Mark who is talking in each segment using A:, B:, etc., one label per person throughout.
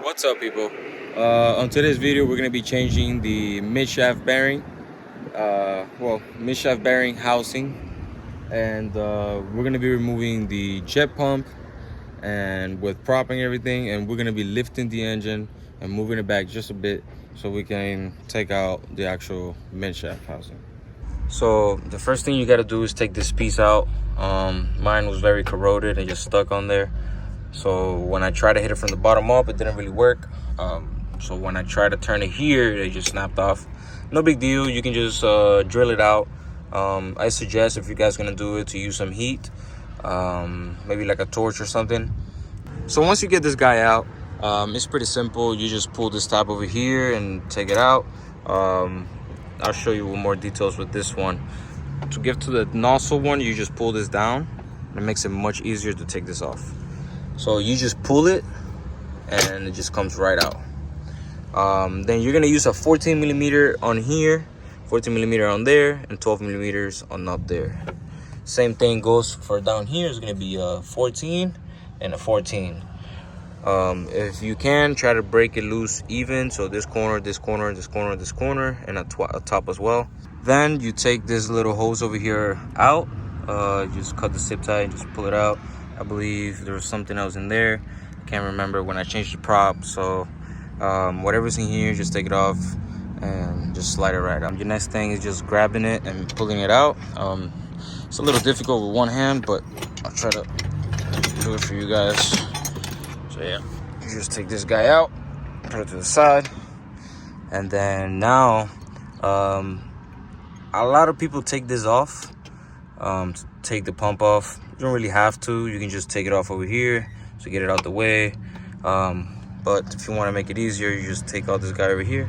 A: What's up, people? On today's video, we're going to be changing the midshaft bearing, midshaft bearing housing, and we're going to be removing the jet pump and with propping everything, and we're going to be lifting the engine and moving it back just a bit so we can take out the actual midshaft housing. So the first thing you got to do is take this piece out. Mine was very corroded and just stuck on there. So when I tried to hit it from the bottom up, it didn't really work. So when I tried to turn it here, it just snapped off. No big deal. You can just drill it out. I suggest, if you guys gonna do it, to use some heat, maybe like a torch or something. So once you get this guy out, it's pretty simple. You just pull this tab over here and take it out. I'll show you more details with this one. To get to the nozzle one, you just pull this down. It makes it much easier to take this off. So you just pull it and it just comes right out. Then you're gonna use a 14 millimeter on here, 14 millimeter on there, and 12 millimeters on up there. Same thing goes for down here. It's gonna be a 14 and a 14. If you can, try to break it loose even. So this corner, this corner, this corner, this corner, and a top as well. Then you take this little hose over here out. Just cut the zip tie and just pull it out. I believe there was something else in there. I can't remember when I changed the prop. So whatever's in here, just take it off and just slide it right out. Your next thing is just grabbing it and pulling it out. It's a little difficult with one hand, but I'll try to do it for you guys. So yeah, you just take this guy out, put it to the side, and then now a lot of people take this off, take the pump off. You don't really have to. You can just take it off over here to get it out the way. But if you want to make it easier, you just take out this guy over here.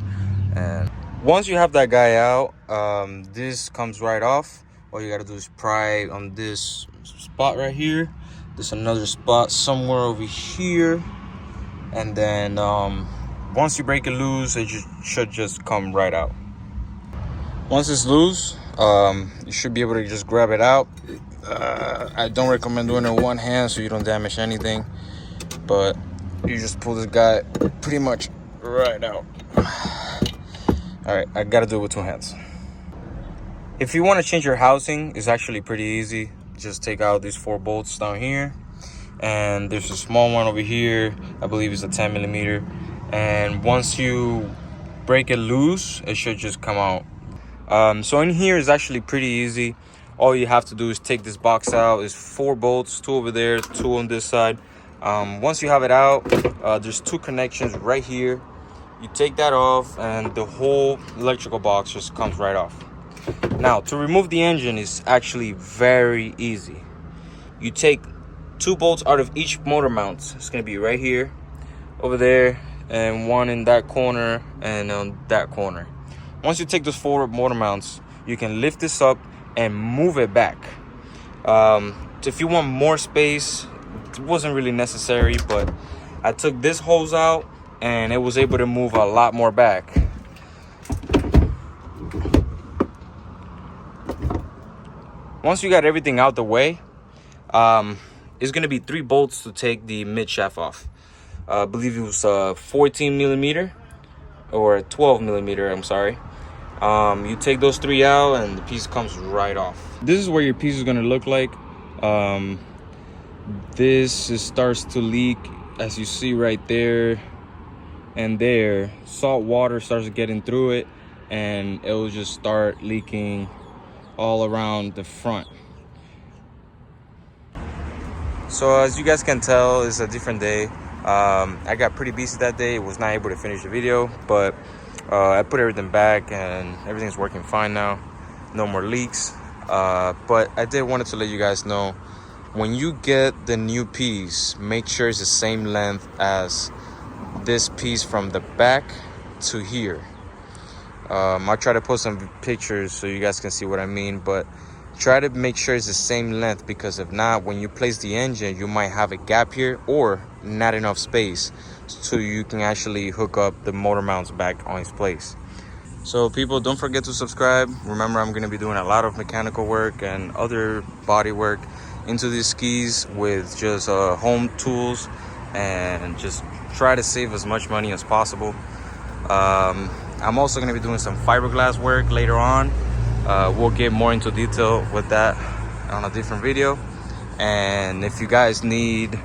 A: And once you have that guy out, this comes right off. All you got to do is pry on this spot right here. There's another spot somewhere over here. And then once you break it loose, it should just come right out. Once it's loose, you should be able to just grab it out. I don't recommend doing it with one hand so you don't damage anything, but you just pull this guy pretty much right out. All right, I gotta do it with two hands. If you want to change your housing, it's actually pretty easy. Just take out these 4 bolts down here, and there's a small one over here. I believe it's a 10 millimeter, and once you break it loose, it should just come out. So in here is actually pretty easy. All you have to do is take this box out. There's 4 bolts, 2 over there, 2 on this side. Once you have it out, there's 2 connections right here. You take that off and the whole electrical box just comes right off. Now, to remove the engine is actually very easy. You take 2 bolts out of each motor mount. It's gonna be right here, over there, and 1 in that corner and on that corner. Once you take those 4 motor mounts, you can lift this up and move it back. If you want more space, it wasn't really necessary, but I took this hose out and it was able to move a lot more back. Once you got everything out the way, it's gonna be 3 bolts to take the midshaft off. I believe it was 14 millimeter or 12 millimeter, I'm sorry. You take those 3 out and the piece comes right off. This is where your piece is gonna look like. Starts to leak, as you see right there and there. Salt water starts getting through it and it will just start leaking all around the front. So as you guys can tell, it's a different day. I got pretty busy that day. Was not able to finish the video, but I put everything back and everything's working fine now. No more leaks. But I did wanted to let you guys know, when you get the new piece, make sure it's the same length as this piece from the back to here. I'll try to post some pictures so you guys can see what I mean, but try to make sure it's the same length, because if not, when you place the engine, you might have a gap here or not enough space so you can actually hook up the motor mounts back on its place. So people, don't forget to subscribe. Remember, I'm going to be doing a lot of mechanical work and other body work into these skis with just home tools and just try to save as much money as possible. I'm also going to be doing some fiberglass work later on. We'll get more into detail with that on a different video. And if you guys need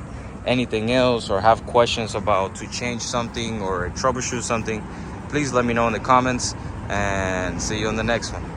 A: anything else or have questions about to change something or troubleshoot something, please let me know in the comments, and see you on the next one.